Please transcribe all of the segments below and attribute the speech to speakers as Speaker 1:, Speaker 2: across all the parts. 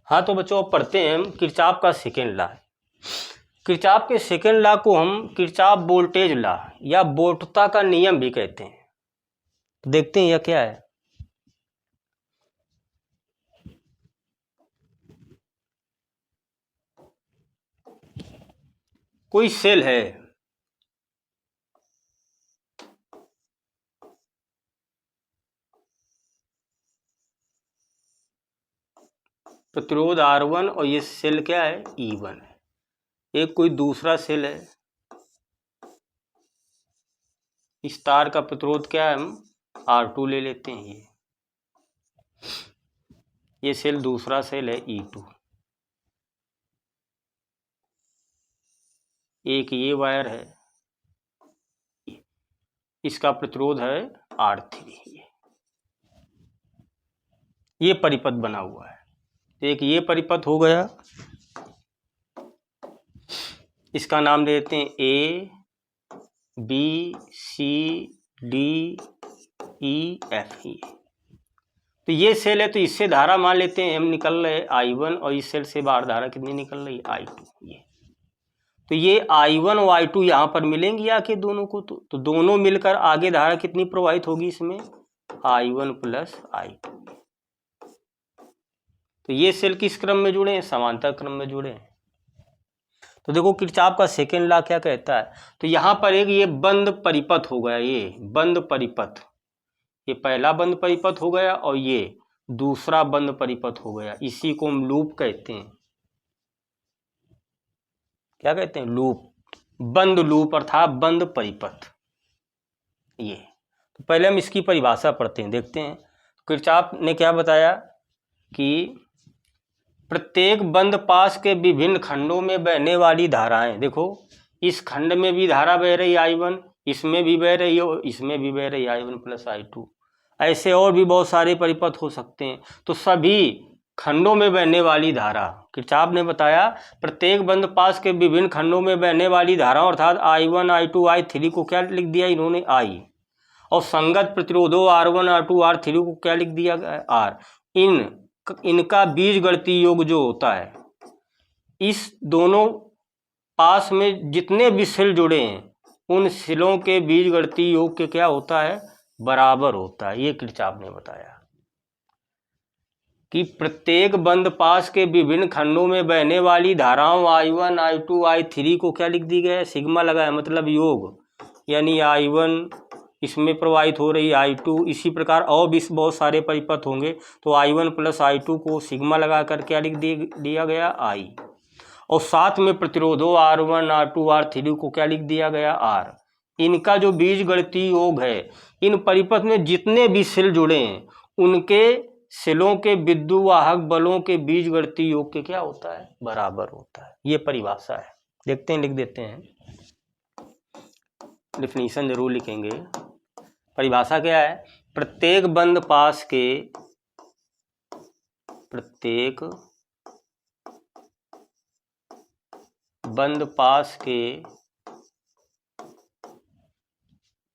Speaker 1: हाँ तो बच्चों अब पढ़ते हैं हम किरचॉफ का सेकेंड लॉ। किरचॉफ के सेकेंड लॉ को हम किरचॉफ वोल्टेज लॉ या वोल्टता का नियम भी कहते हैं। तो देखते हैं यह क्या है। कोई सेल है, प्रतिरोध R1 और ये सेल क्या है E1 है। एक कोई दूसरा सेल है, इस तार का प्रतिरोध क्या है, हम R2 ले लेते हैं। ये सेल दूसरा सेल है E2। एक ये वायर है, इसका प्रतिरोध है R3। ये परिपथ बना हुआ है। एक ये परिपथ हो गया, इसका नाम देते हैं A B C D E F। तो ये सेल है, तो इससे धारा मान लेते हैं हम निकल रहे I1 और इस सेल से बाहर धारा कितनी निकल रही है I2। तो ये I1 और I2 यहाँ पर मिलेंगी आके दोनों को, तो दोनों मिलकर आगे धारा कितनी प्रवाहित होगी इसमें I1 प्लस I2। तो ये सेल किस क्रम में जुड़े हैं, समांतर क्रम में जुड़े हैं। तो देखो किरचॉफ का सेकेंड लॉ क्या कहता है। तो यहाँ पर एक ये बंद परिपथ हो गया, ये बंद परिपथ, ये पहला बंद परिपथ हो गया और ये दूसरा बंद परिपथ हो गया। इसी को हम लूप कहते हैं। क्या कहते हैं, लूप, बंद लूप अर्थात बंद परिपथ। ये तो पहले हम इसकी परिभाषा पढ़ते हैं, देखते हैं। किरचॉफ ने क्या बताया कि प्रत्येक बंद पाश के विभिन्न खंडों में बहने वाली धाराएं, देखो इस खंड में भी धारा बह रही I1, इसमें भी बह रही है, इसमें भी बह रही I1 प्लस I2। ऐसे और भी बहुत सारे परिपथ हो सकते हैं। तो सभी खंडों में बहने वाली धारा, किरचॉफ ने बताया प्रत्येक बंद पाश के विभिन्न खंडों में बहने वाली धाराओं अर्थात I1 I2 I3 को क्या लिख दिया इन्होंने I, और संगत प्रतिरोधों R1 R2 R3 को क्या लिख दिया R। इनका बीजगणितीय योग जो होता है, इस दोनों पास में जितने भी सेल जुड़े हैं उन सेलों के बीजगणितीय योग के क्या होता है, बराबर होता है। ये किरचॉफ ने बताया कि प्रत्येक बंद पाश के विभिन्न खंडों में बहने वाली धाराओं I1 I2 I3 को क्या लिख दी गया, सिग्मा लगाया, मतलब योग, यानी I1 इसमें प्रवाहित हो रही I2। इसी प्रकार और भी बहुत सारे परिपथ होंगे, तो I1 प्लस I2 को सिग्मा लगाकर क्या लिख दिया गया I, और साथ में प्रतिरोधों R1 R2 R3 को क्या लिख दिया गया R। इनका जो बीजगणितीय योग है, इन परिपथ में जितने भी सेल जुड़े हैं उनके सेलों के विद्युतवाहक बलों के बीजगणितीय योग के क्या होता है, बराबर होता है। ये परिभाषा है, देखते हैं, लिख देते हैं, डिफिनीशन जरूर लिखेंगे। परिभाषा क्या है, प्रत्येक बंद पाश के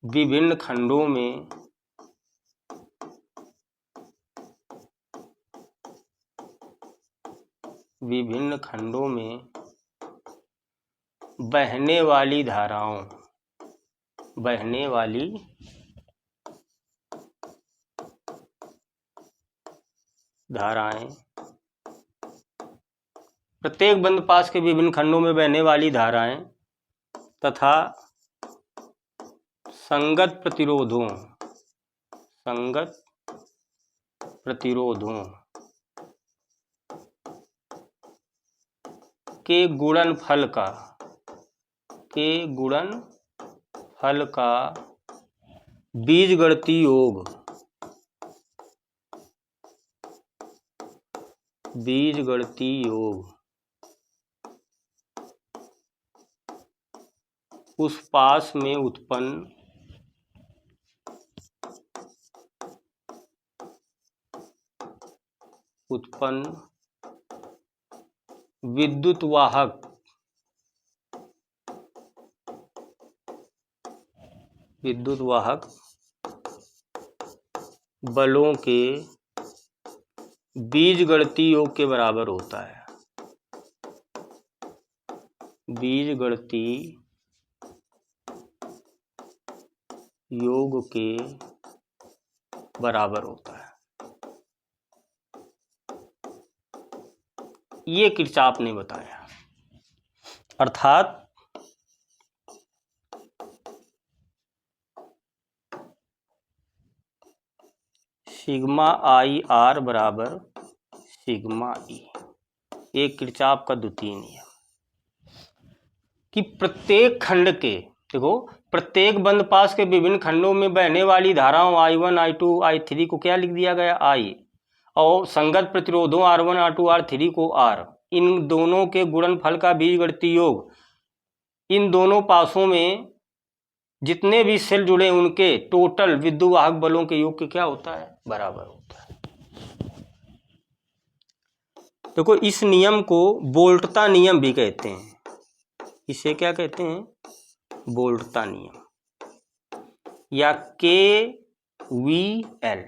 Speaker 1: विभिन्न खंडों में बहने वाली धाराएं, प्रत्येक बंद पाश के विभिन्न खंडों में बहने वाली धाराएं तथा संगत प्रतिरोधों के गुणनफल का बीजगणितीय योग उस पाश में उत्पन्न विद्युतवाहक बलों के बीजगणितीय योग के बराबर होता है, बीजगणितीय योग के बराबर होता है। ये किरचॉफ ने बताया। अर्थात सिग्मा आई आर बराबर सिग्मा ई, एक किरचॉफ का द्वितीय नियम कि प्रत्येक खंड के, देखो प्रत्येक बंद पास के विभिन्न खंडों में बहने वाली धाराओं I1 I2 I3 को क्या लिख दिया गया I, और संगत प्रतिरोधों R1 R2 R3 को R, इन दोनों के गुणनफल का बीजगणितीय योग इन दोनों पासों में जितने भी सेल जुड़े उनके टोटल विद्युतवाहक बलों के योग के क्या होता है, बराबर होता है। देखो इस नियम को बोल्टता नियम भी कहते हैं, इसे क्या कहते हैं, बोल्टता नियम या KVL,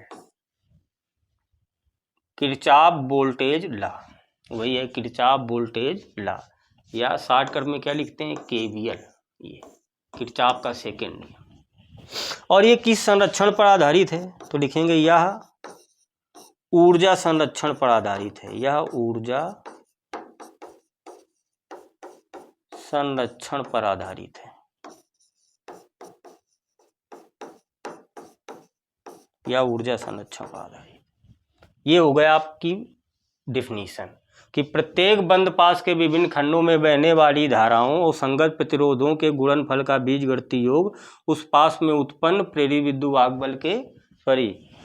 Speaker 1: किरचॉफ वोल्टेज लॉ, वही है किरचॉफ वोल्टेज लॉ, या शॉर्टकट में क्या लिखते हैं KVL, ये किरचॉफ का सेकेंड नियम। और ये किस संरक्षण पर आधारित है, तो लिखेंगे यह ऊर्जा संरक्षण पर आधारित है, यह ऊर्जा संरक्षण पर आधारित है, या ऊर्जा संरक्षण पर आधारित। ये हो गया आपकी डिफिनीशन कि प्रत्येक बंद पास के विभिन्न खंडों में बहने वाली धाराओं और संगत प्रतिरोधों के गुणनफल का बीजगणितीय योग उस पास में उत्पन्न प्रेरित विद्युतवाहक बल के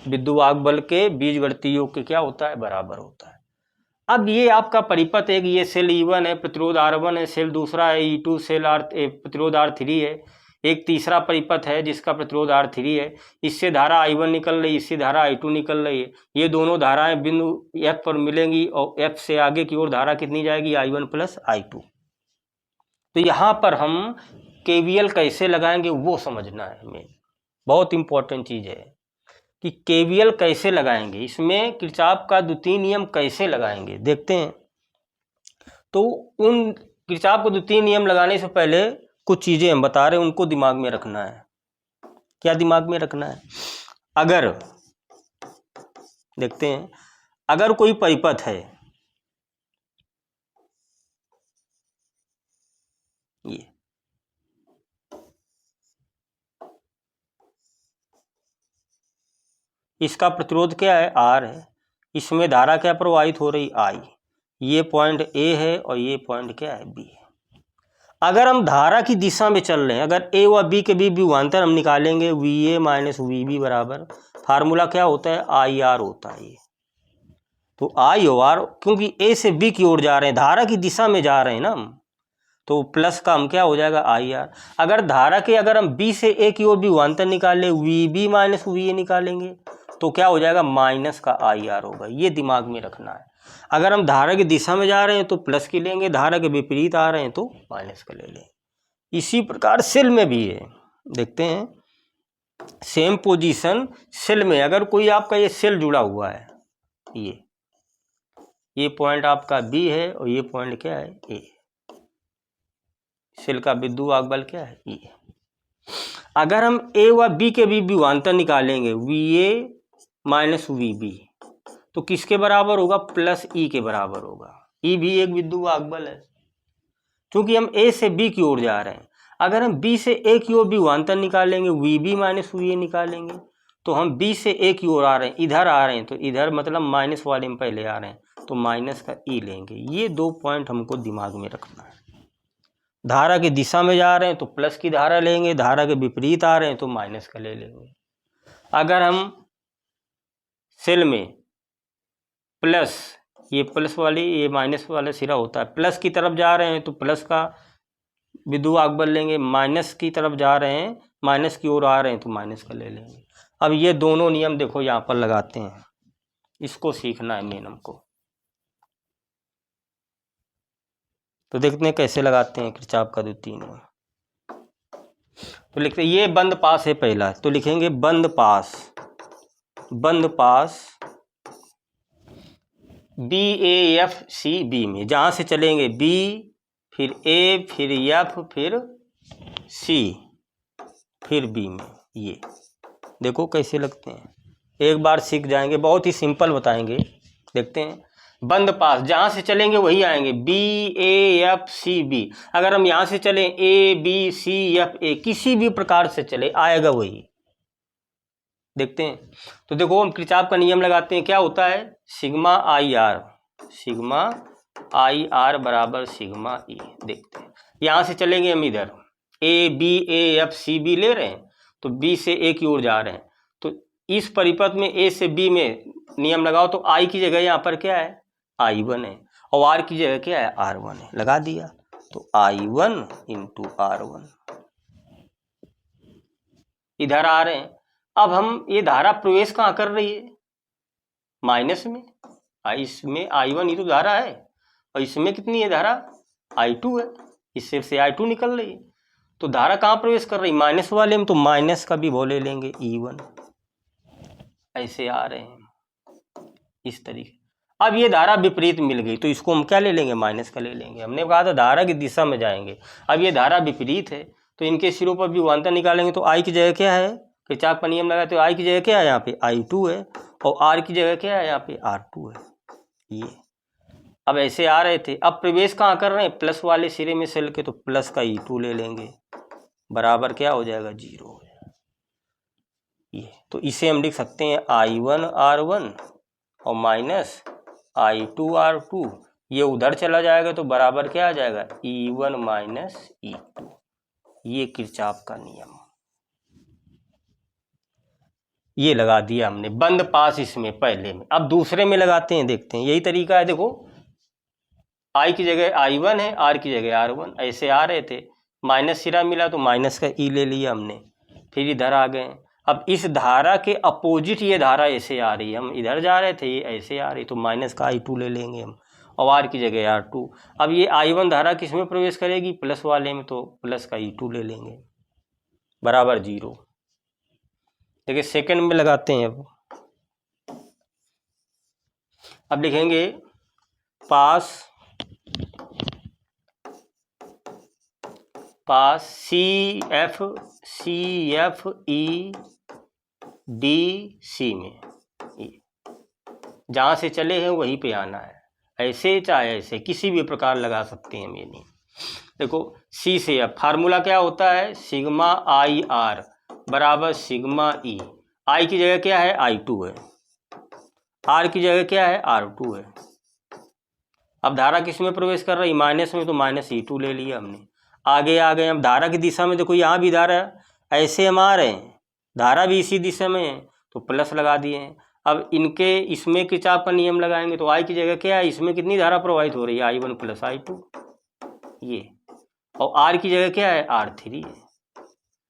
Speaker 1: विद्युतवाहक बल के बीजगणितीय योग के क्या होता है, बराबर होता है। अब ये आपका परिपथ एक, ये सेल E1 है, प्रतिरोध R1 है, सेल दूसरा है E2, सेल प्रतिरोध R3 है, एक तीसरा परिपथ है जिसका प्रतिरोध R3 है, इससे धारा I1 निकल रही है, इससे धारा I2 निकल रही है, ये दोनों धाराएं बिंदु F पर मिलेंगी और F से आगे की ओर धारा कितनी जाएगी, I1 प्लस I2। तो यहाँ पर हम KVL कैसे लगाएंगे वो समझना है हमें, बहुत इंपॉर्टेंट चीज़ है कि KVL कैसे लगाएंगे, इसमें किरचॉफ का द्वितीय नियम कैसे लगाएंगे देखते हैं। तो उन किरचॉफ का द्वितीय नियम लगाने से पहले कुछ चीज़ें हम बता रहे हैं, उनको दिमाग में रखना है। क्या दिमाग में रखना है, अगर देखते हैं, अगर कोई परिपथ है, ये इसका प्रतिरोध क्या है, R है, इसमें धारा क्या प्रवाहित हो रही, I, ये पॉइंट A है और ये पॉइंट क्या है, B है। अगर हम धारा की दिशा में चल रहे हैं, अगर A व B के बीच विभवांतर हम निकालेंगे, VA माइनस VB बराबर, फार्मूला क्या होता है, IR होता है। ये तो I और R, क्योंकि A से B की ओर जा रहे हैं, धारा की दिशा में जा रहे हैं ना हम, तो प्लस का हम क्या हो जाएगा IR। अगर धारा के अगर हम B से A की ओर विभवांतर निकाले, VB माइनस VA निकालेंगे तो क्या हो जाएगा, माइनस का IR होगा। ये दिमाग में रखना है। अगर हम धारा की दिशा में जा रहे हैं तो प्लस की लेंगे, धारा के विपरीत आ रहे हैं तो माइनस का ले लें। इसी प्रकार सेल में भी है, देखते हैं सेम पोजीशन सेल में, अगर कोई आपका ये सेल जुड़ा हुआ है, ये पॉइंट आपका B है और ये पॉइंट क्या है, A, सेल का विद्युतवाहक बल क्या है, E। अगर हम A व B के बीच विभवांतर निकालेंगे, VA माइनस VB, तो किसके बराबर होगा, प्लस E के बराबर होगा। E भी एक विद्युतवाहक बल है, क्योंकि हम A से B की ओर जा रहे हैं। अगर हम B से A की ओर विभवांतर निकालेंगे, VB माइनस VA निकालेंगे, तो हम B से A की ओर आ रहे हैं, इधर आ रहे हैं, तो इधर मतलब माइनस वाले में पहले आ रहे हैं, तो माइनस का E लेंगे। ये दो पॉइंट हमको दिमाग में रखना है। धारा की दिशा में जा रहे हैं तो प्लस की धारा लेंगे, धारा के विपरीत आ रहे हैं तो माइनस का ले लेंगे। अगर हम सेल में प्लस, ये प्लस वाली, ये माइनस वाला सिरा होता है, प्लस की तरफ जा रहे हैं तो प्लस का विद्युतवाहक बल लेंगे, माइनस की तरफ जा रहे हैं, माइनस की ओर आ रहे हैं तो माइनस का ले लेंगे। अब ये दोनों नियम देखो यहाँ पर लगाते हैं, इसको सीखना है मेन हमको। तो देखते हैं कैसे लगाते हैं किरचॉफ का द्वितीय नियम। तो लिखते हैं ये बंद पास है पहला, तो लिखेंगे बंद पास BAFCB में, जहाँ से चलेंगे B, फिर A, फिर F, फिर C, फिर B में। ये देखो कैसे लगते हैं, एक बार सीख जाएंगे, बहुत ही सिंपल बताएंगे। देखते हैं, बंद पास जहाँ से चलेंगे वही आएंगे, BAFCB। अगर हम यहाँ से चलें ABCFA, किसी भी प्रकार से चले आएगा वही। देखते हैं, तो देखो हम किरचॉफ का नियम लगाते हैं, क्या होता है, सिग्मा आई आर बराबर सिग्मा ई। देखते हैं, यहाँ से चलेंगे हम इधर, ABAFCB ले रहे हैं, तो B से A की ओर जा रहे हैं, तो इस परिपथ में A से B में नियम लगाओ, तो I की जगह यहाँ पर क्या है, I1 है, और R की जगह क्या है, R1 है, लगा दिया, तो I1 इंटू R1। इधर आ रहे हैं, अब हम ये धारा प्रवेश कहाँ कर रही है, माइनस में, इसमें I1 ही तो धारा है, और इसमें कितनी है धारा, I2 है, इससे से I2 निकल रही है, तो धारा कहाँ प्रवेश कर रही, माइनस वाले में, तो माइनस का भी वो ले लेंगे E1। ऐसे आ रहे हैं इस तरीके। अब ये धारा विपरीत मिल गई, तो इसको हम क्या ले लेंगे, माइनस का ले लेंगे। हमने कहा था धारा की दिशा में जाएंगे, अब ये धारा विपरीत है, तो इनके सिरों पर विभवांतर निकालेंगे, तो I की जगह क्या है, किरचॉफ का नियम लगाते हो, I की जगह क्या है, यहाँ पे I2 है, और R की जगह क्या है, यहाँ पे R2 है। ये अब ऐसे आ रहे थे, अब प्रवेश कहाँ कर रहे हैं, प्लस वाले सिरे में से लेके, तो प्लस का E2 ले लेंगे, बराबर क्या हो जाएगा, 0 हो जाएगा। ये तो इसे हम लिख सकते हैं I1 R1 और माइनस I2 R2, ये उधर चला जाएगा तो बराबर क्या आ जाएगा, E1 माइनस E2। ये किरचॉफ का नियम, ये लगा दिया हमने बंद पास इसमें पहले में। अब दूसरे में लगाते हैं, देखते हैं, यही तरीका है। देखो I की जगह I1 है, R की जगह R1, ऐसे आ रहे थे, माइनस सिरा मिला तो माइनस का E ले लिया हमने, फिर इधर आ गए। अब इस धारा के अपोजिट ये धारा ऐसे आ रही है, हम इधर जा रहे थे, ये ऐसे आ रही, तो माइनस का I2 ले लेंगे हम, और R की जगह R2। अब ये I1 धारा किस में प्रवेश करेगी, प्लस वाले में, तो प्लस का E2 ले लेंगे, बराबर 0। देखिए सेकंड में लगाते हैं। अब लिखेंगे पास CFE में, जहाँ से चले हैं वहीं पे आना है, ऐसे चाहे ऐसे किसी भी प्रकार लगा सकते हैं। ये नहीं, देखो C से F फार्मूला क्या होता है, सिग्मा आई आर बराबर सिग्मा ई। I की जगह क्या है, I2 है, R की जगह क्या है, R2 है। अब धारा किस में प्रवेश कर रही, माइनस में, तो माइनस E2 ले लिया हमने। आगे आ गए, अब धारा की दिशा में देखो, यहाँ भी धारा ऐसे हम आ रहे हैं, धारा भी इसी दिशा में है, तो प्लस लगा दिए हैं। अब इनके इसमें किरचॉफ का नियम लगाएंगे, तो I की जगह क्या है, इसमें कितनी धारा प्रवाहित हो रही है, I1 प्लस I2, ये, और R की जगह क्या है, R3 है,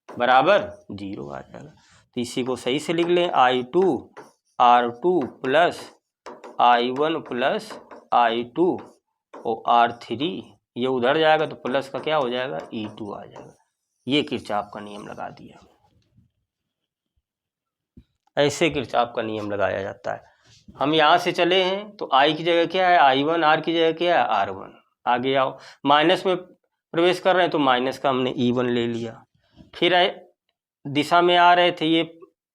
Speaker 1: बराबर 0 आ जाएगा। तो इसी को सही से लिख लें, I2 R2 plus I1 plus I2 और R3, ये उधर जाएगा तो प्लस का क्या हो जाएगा, E2 आ जाएगा। ये किरचॉफ का नियम लगा दिया। ऐसे किरचॉफ का नियम लगाया जाता है। हम यहाँ से चले हैं तो I की जगह क्या है, I1, R की जगह क्या है, R1। आगे आओ, माइनस में प्रवेश कर रहे हैं तो माइनस का हमने E1 ले लिया, फिर दिशा में आ रहे थे, ये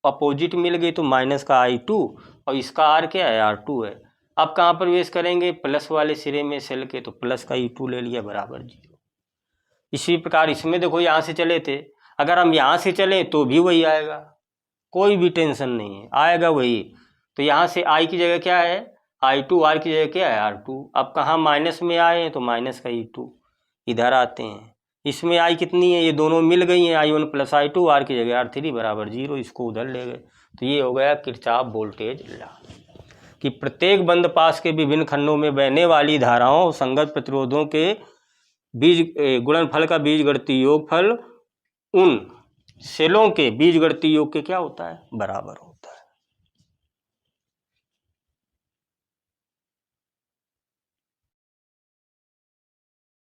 Speaker 1: अपोजिट मिल गई, तो माइनस का I2 और इसका R क्या है, R2 है। अब कहाँ प्रवेश करेंगे, प्लस वाले सिरे में से लेके, तो प्लस का E2 ले लिया, बराबर 0। इसी प्रकार इसमें देखो, यहाँ से चले थे, अगर हम यहाँ से चलें तो भी वही आएगा, कोई भी टेंशन नहीं है, आएगा वही। तो यहाँ से I की जगह क्या है, I2, R की जगह क्या है, R2। अब कहाँ माइनस में आए हैं तो माइनस का E2, इधर आते हैं, इसमें I कितनी है, ये दोनों मिल गई हैं, I1 प्लस I2, R की जगह R3 बराबर 0, इसको उधर ले गए। तो ये हो गया किरचॉफ वोल्टेज लॉ, कि प्रत्येक बंद पास के विभिन्न खंडों में बहने वाली धाराओं और संगत प्रतिरोधों के बीज गुणनफल का बीजगणितीय योगफल उन सेलों के बीजगणितीय योग के क्या होता है, बराबर हो।